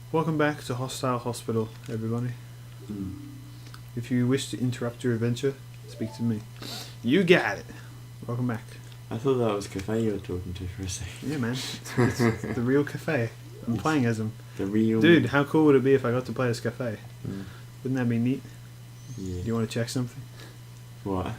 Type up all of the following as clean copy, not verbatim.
Welcome back to Hostile Hospital, everybody. Mm. If you wish to interrupt your adventure, speak to me. You got it. Welcome back. I thought that was Cafe you were talking to for a second. Yeah, man. It's the real Cafe. I'm It's playing as him. The real... Dude, how cool would it be if I got to play as Cafe? Mm. Wouldn't that be neat? Yeah. You want to check something? What?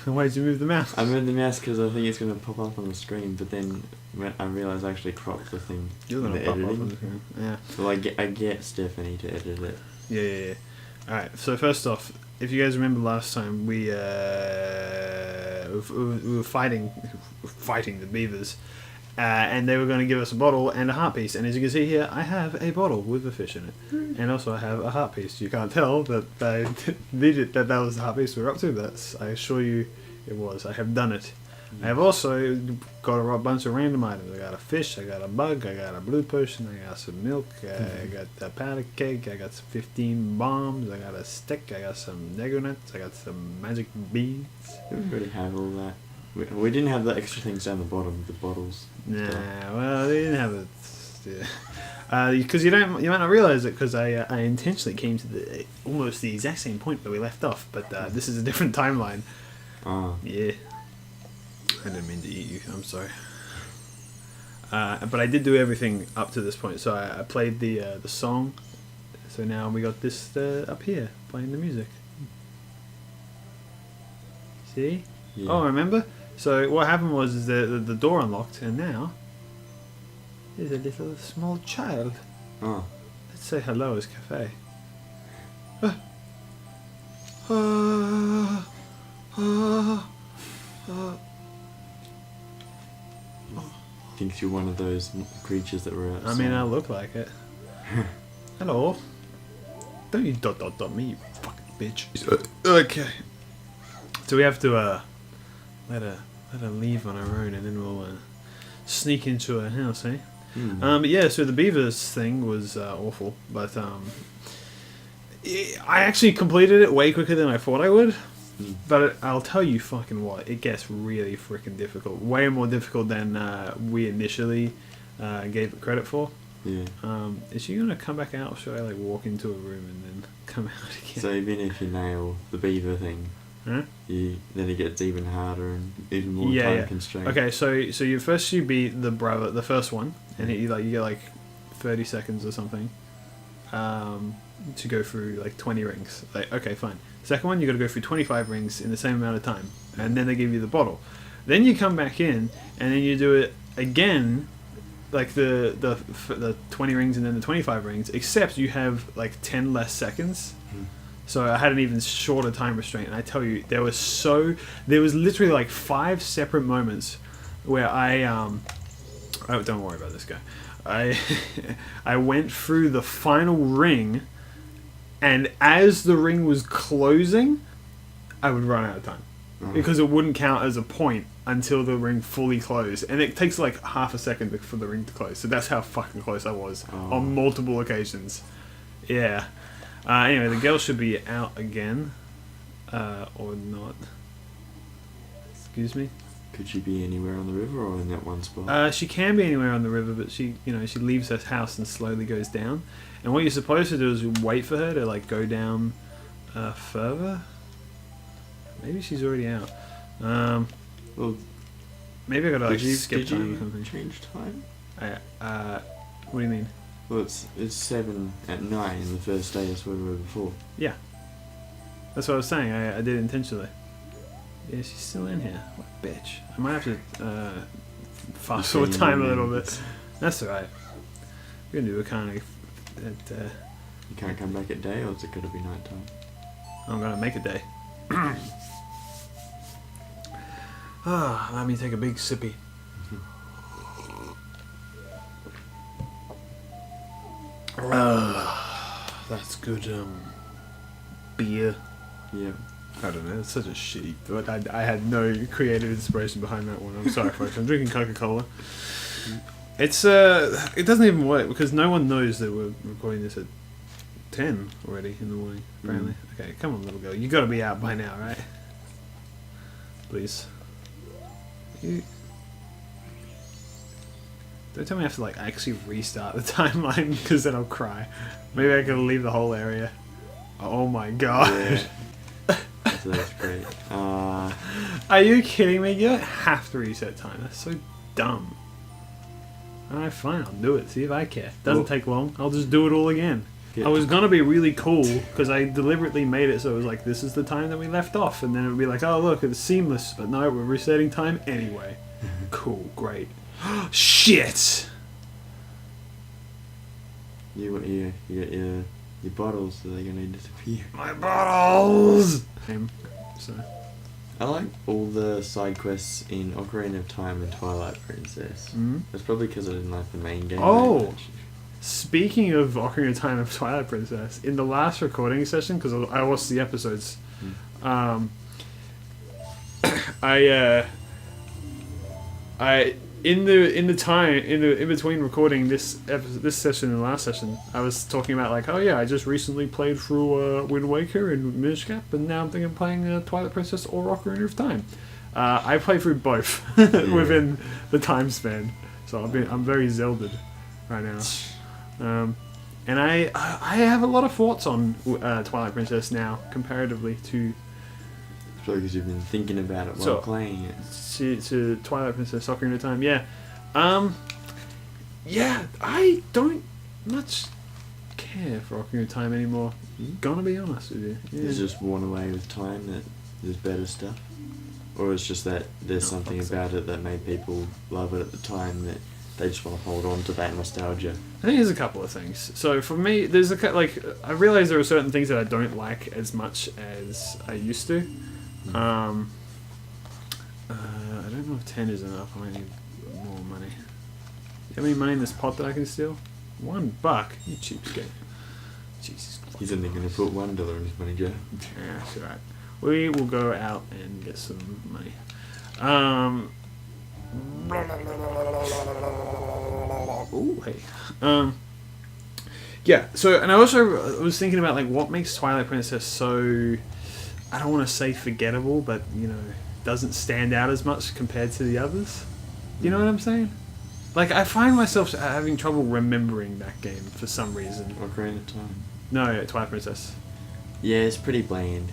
Why did you move the mouse? I moved the mouse because I think it's going to pop up on the screen, but then when I realised I actually cropped the thing. You're going to the pop editing. up on the screen. Yeah. Well, I get Stephanie to edit it. Yeah. Alright, so first off, if you guys remember last time, we were fighting the beavers, and they were going to give us a bottle and a heart piece. And as you can see here, I have a bottle with a fish in it, and also I have a heart piece. You can't tell that I did that was the heart piece we were up to, but I assure you it was. I have done it. I have also got a bunch of random items. I got a fish, I got a bug, I got a blue potion, I got some milk, I got a powder cake, I got some 15 bombs, I got a stick, I got some Nego nuts, I got some magic beads. We already have all that. We didn't have the extra things down the bottom, the bottles. Nah, well, they didn't have it. Yeah. Because you might not realize it, because I intentionally came to almost the exact same point where we left off, but this is a different timeline. Ah. Yeah. I didn't mean to eat you. I'm sorry. But I did do everything up to this point. So I played the song. So now we got this up here playing the music. See? Yeah. Oh, remember? So what happened was is the door unlocked, and now there's a little small child. Oh. Let's say hello as Cafe. Thinks you're one of those creatures that were outside. I mean, I look like it. Hello. Don't you dot me, you fucking bitch. Okay. So we have to let her leave on her own, and then we'll sneak into her house, eh? But yeah, so the beavers thing was awful, but I actually completed it way quicker than I thought I would. But I'll tell you fucking what, it gets really freaking difficult. Way more difficult than we initially gave it credit for. Yeah. Is she gonna come back out, or should I like walk into a room and then come out again? So even if you nail the beaver thing, then it gets even harder and even more time constrained. Okay, so you beat the first one, and you get like 30 seconds or something to go through like 20 rings. Like, okay, fine. Second one, you got to go through 25 rings in the same amount of time, and then they give you the bottle. Then you come back in, and then you do it again, like the 20 rings and then the 25 rings, except you have like 10 less seconds. So I had an even shorter time restraint, and I tell you, there was literally like 5 separate moments where oh, don't worry about this guy. I went through the final ring, and as the ring was closing, I would run out of time. Because it wouldn't count as a point until the ring fully closed. And it takes like half a second for the ring to close. So that's how fucking close I was on multiple occasions. Yeah. Anyway, the girl should be out again. Or not. Excuse me? Could she be anywhere on the river or in that one spot? She can be anywhere on the river, but she leaves her house and slowly goes down. And what you're supposed to do is wait for her to like go down further. Maybe she's already out. Well, maybe I gotta like skip time or something. Change time? What do you mean? Well, it's 7 at night in the first day. That's where we were before. Yeah, that's what I was saying. I did intentionally. Yeah, she's still in here. What a bitch. I might have to fast forward time a little bit. That's alright. We're gonna do a kind of You can't come back at day, or is it gonna be night time? I'm gonna make a day. Let me take a big sippy. That's good beer. Yeah. I don't know, it's such a shitty thought. I had no creative inspiration behind that one. I'm sorry folks, I'm drinking Coca-Cola. It's it doesn't even work because no one knows that we're recording this at 10 already in the morning, apparently. Okay, come on little girl, you gotta be out by now, right? Please. Don't tell me I have to like actually restart the timeline because then I'll cry. Maybe I can leave the whole area. Oh my god. Yeah. That's great. Are you kidding me? You don't have to reset time. That's so dumb. Alright, fine, I'll do it. See if I care. Doesn't take long. I'll just do it all again. Yeah. I was gonna be really cool because I deliberately made it so it was like, this is the time that we left off, and then it would be like, oh look, it's seamless. But no, we're resetting time anyway. Cool, great. Shit! You got your bottles, so they're gonna disappear. My bottles! So. I like all the side quests in Ocarina of Time and Twilight Princess. Mm-hmm. That's probably because I didn't like the main game. Oh! Very much. Speaking of Ocarina of Time and Twilight Princess, in the last recording session, because I watched the episodes, in between recording this session and the last session, I was talking about like, oh yeah, I just recently played through Wind Waker and Minish Cap, and now I'm thinking of playing Twilight Princess or Ocarina of Time. I played through both within the time span, so I'm very Zelda'd right now. And I have a lot of thoughts on Twilight Princess now, comparatively to. Probably because you've been thinking about it while playing it. To Twilight Princess, Ocarina of Time, yeah. Yeah, I don't much care for Ocarina of Time anymore. Gonna be honest with you. Yeah. There's just worn away with time that there's better stuff? Or it's just that there's something about it that made people love it at the time that they just want to hold on to that nostalgia? I think there's a couple of things. So for me, there's I realize there are certain things that I don't like as much as I used to. I don't know if 10 is enough. I might need more money. Do you have any money in this pot that I can steal? $1, you cheapskate. Jesus Christ. He's only going to put $1 in his money jar. Yeah, that's right. We will go out and get some money. Ooh, hey. Yeah, so, and I also was thinking about, like, what makes Twilight Princess so, I don't want to say forgettable, but, you know, doesn't stand out as much compared to the others. You know what I'm saying? Like, I find myself having trouble remembering that game for some reason. Ocarina of Time. No, Twilight Princess. Yeah, it's pretty bland.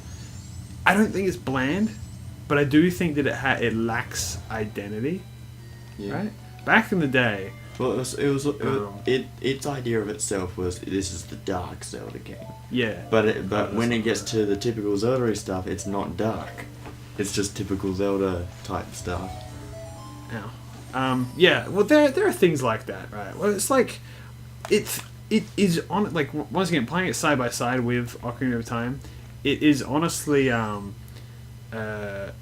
I don't think it's bland, but I do think that it lacks identity. Yeah. Right? Back in the day... Well, its idea of itself was, this is the dark Zelda game. Yeah. But when it gets to the typical Zelda stuff, it's not dark. It's just typical Zelda type stuff. Ow. Yeah, well, there are things like that, right? Well, it's like, it is on, like, once again, playing it side by side with Ocarina of Time, it is honestly, what the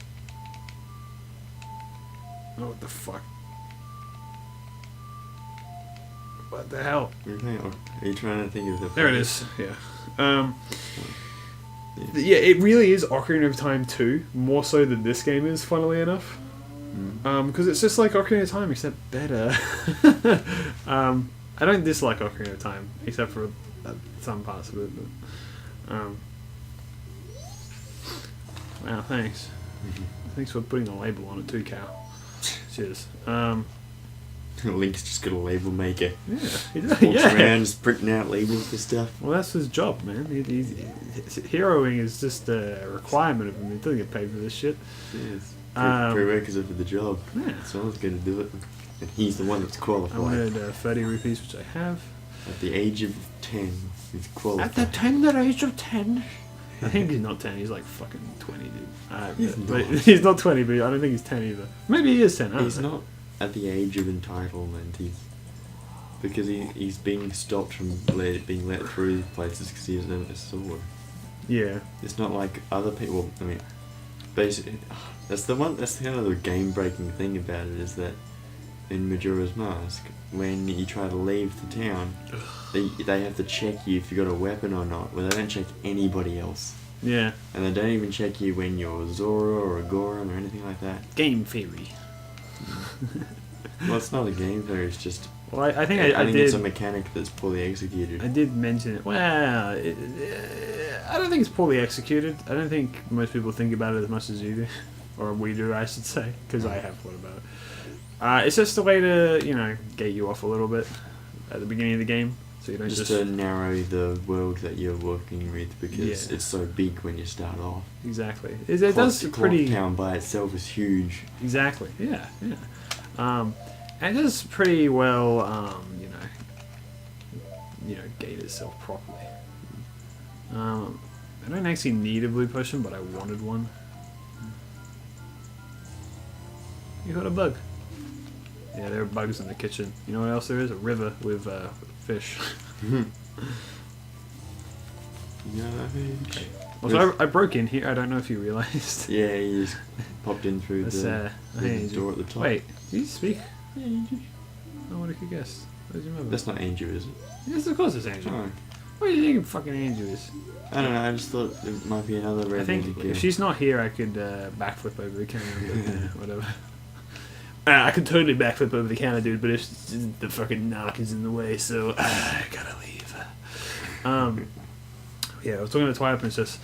fuck? What the hell? Are you trying to think of the... There it is, yeah. Yeah, it really is Ocarina of Time 2, more so than this game is, funnily enough. Because it's just like Ocarina of Time, except better. I don't dislike Ocarina of Time, except for some parts of it. But, wow, thanks. Thanks for putting a label on it too, Cal. Cheers. Link's just got a label maker. Yeah, he does. Walks around just printing out labels for stuff. Well, that's his job, man. Heroing is just a requirement of him. He doesn't get paid for this shit. Yes. Prerequisite for the job. Yeah. Someone's going to do it. And he's the one that's qualified. I wanted 30 rupees, which I have. At the age of 10, he's qualified. At the tender age of 10? I think he's not 10, he's like fucking 20, dude. He's not 20, but I don't think he's 10 either. Maybe he is 10. He's not at the age of entitlement. Because he's being stopped from being let through places because he doesn't have a sword. Yeah. It's not like other people. I mean, basically, that's kind of the game-breaking thing about it, is that in Majora's Mask, when you try to leave the town, they have to check you if you got a weapon or not. Well, they don't check anybody else. Yeah. And they don't even check you when you're Zora or a Goron or anything like that. Game theory. Well, it's not a game theory, it's just... Well, I think it's a mechanic that's poorly executed. I did mention it. Well, I don't think it's poorly executed. I don't think most people think about it as much as you do. Or we do, I should say. Because I have thought about it. It's just a way to, gate you off a little bit at the beginning of the game. So you don't just to narrow the world that you're working with, because it's so big when you start off. Exactly. It does pretty... Town by itself is huge. Exactly. Yeah. And it does pretty well, gate itself properly. I don't actually need a blue potion, but I wanted one. You got a bug. Yeah, there are bugs in the kitchen. You know what else there is? A river with fish. Okay. Also, I broke in here. I don't know if you realized. Yeah, you just popped in through the door at the top. Wait, do you speak? Yeah, Angel. Oh, what could guess? Where's your mother? That's not Angel, is it? Yes, of course it's Angel. Oh. What do you think fucking Angel is? I don't know, I just thought it might be another red. I think if she's not here, I could backflip over the counter, but whatever. I could totally backflip over the counter, dude, but if the fucking knock is in the way, so I gotta leave. I was talking to Twilight Princess.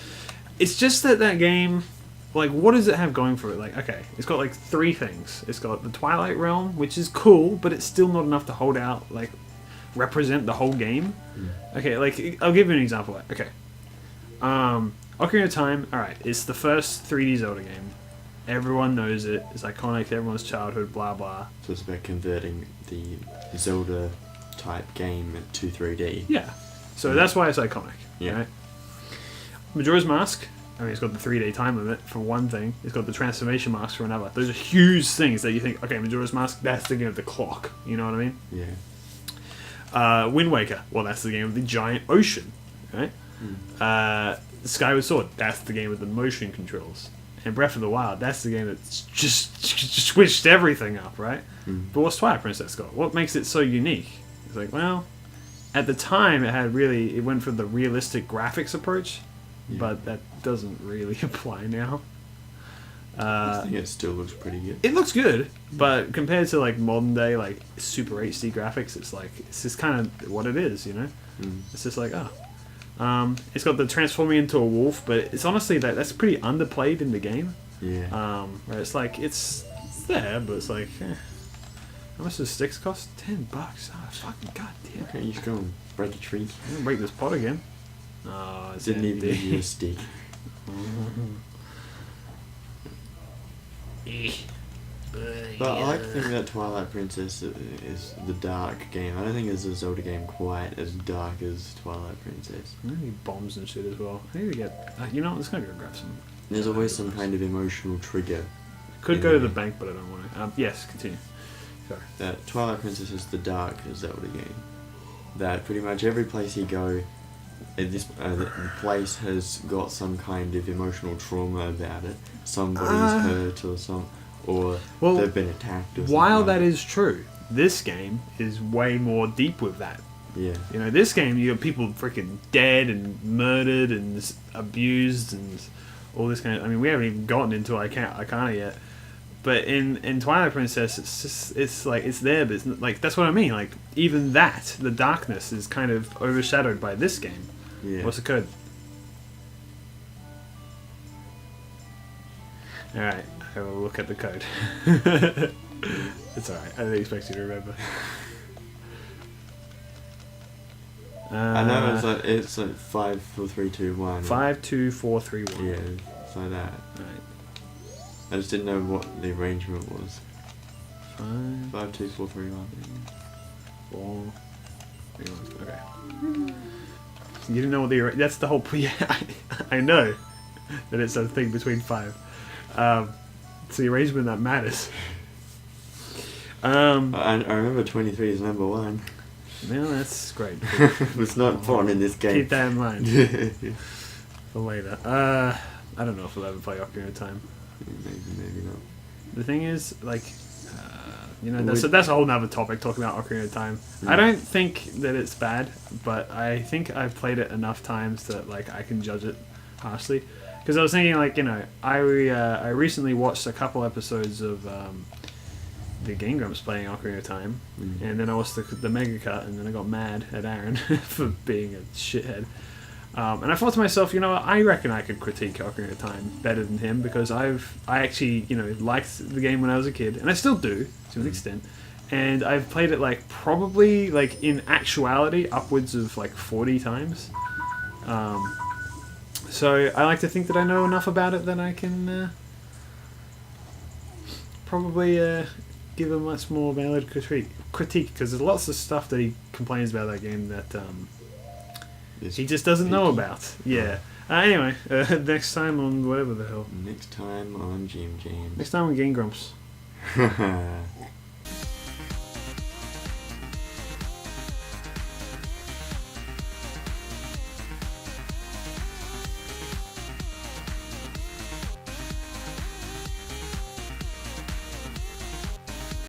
It's just that game, like, what does it have going for it? Like, okay, it's got, like, 3 things. It's got the Twilight Realm, which is cool, but it's still not enough to hold out, like, represent the whole game. Okay, like, I'll give you an example. Okay. Ocarina of Time, alright, it's the first 3D Zelda game. Everyone knows it. It's iconic to everyone's childhood, blah, blah. So it's about converting the Zelda-type game to 3D. Yeah. So that's why it's iconic. Yeah. Right? Majora's Mask, I mean, it's got the 3-day time limit, for one thing. It's got the transformation mask for another. Those are huge things that you think, okay, Majora's Mask, that's the game of the clock. You know what I mean? Yeah. Wind Waker, well, that's the game of the giant ocean. Right? Skyward Sword, that's the game with the motion controls. And Breath of the Wild, that's the game that's just switched everything up, right? But what's Twilight Princess got? What makes it so unique? It's like, well, at the time it went for the realistic graphics approach, but that doesn't really apply now. I think it still looks pretty good. It looks good, but compared to like modern day like super HD graphics, it's just kind of what it is, you know? It's just like, it's got the transforming into a wolf, but it's honestly that's pretty underplayed in the game. Yeah. Where it's like it's there, but it's like, how much does sticks cost? $10. Oh, fucking goddamn. Okay, you just go and break a tree. I'm gonna break this pot again. Oh, it's Didn't even empty. give you a stick. But I like to think that Twilight Princess is the dark game. I don't think there's a Zelda game quite as dark as Twilight Princess. I need bombs and shit as well. I need to get... you know what? I'm just going to go grab some. There's always some kind of emotional trigger. Could go to the bank, but I don't want to. Yes, continue. Sorry. That Twilight Princess is the dark Zelda game. That pretty much every place you go, the place has got some kind of emotional trauma about it. Somebody's hurt or they've been attacked or something. While that is true, this game is way more deep with that. Yeah. You know, this game, you have people freaking dead and murdered and abused and all this kind of... I mean, we haven't even gotten into Ikana yet. But in Twilight Princess, it's like, it's there, but it's not, like, that's what I mean. Like, even that, the darkness is kind of overshadowed by this game. Yeah. What's the code? Alright, I will look at the code. It's alright, I didn't expect you to remember. I know it's like 5, 4, 3, 2, 1. 5, 2, 4, 3, 1. Yeah, it's like that. Right. I just didn't know what the arrangement was. 5, 5, 2, 4, 3, 1. 4, 3, 1. Okay. You didn't know what the... That's the whole... Yeah, I know that it's a thing between 5. It's the arrangement that matters. I remember 23 is number 1. Well, that's great. It's not fun in this game. Keep that in mind for later. I don't know if we'll ever play Ocarina of Time. Maybe not. The thing is, like, you know, that's a whole nother topic, talking about Ocarina of Time. I don't think that it's bad, but I think I've played it enough times that, like, I can judge it harshly. Because I was thinking, like, you know, I recently watched a couple episodes of the Game Grumps playing Ocarina of Time, and then I watched the Mega Cut, and then I got mad at Aaron for being a shithead. And I thought to myself, you know what, I reckon I could critique Ocarina of Time better than him because I actually, liked the game when I was a kid, and I still do to an extent. And I've played it probably in actuality upwards of 40 times. So I like to think that I know enough about it that I can probably give a much more valid critique because there's lots of stuff that he complains about that game that he just doesn't know about. Yeah. Anyway, next time on whatever the hell. Next time on Jim Jams. Next time on Game Grumps.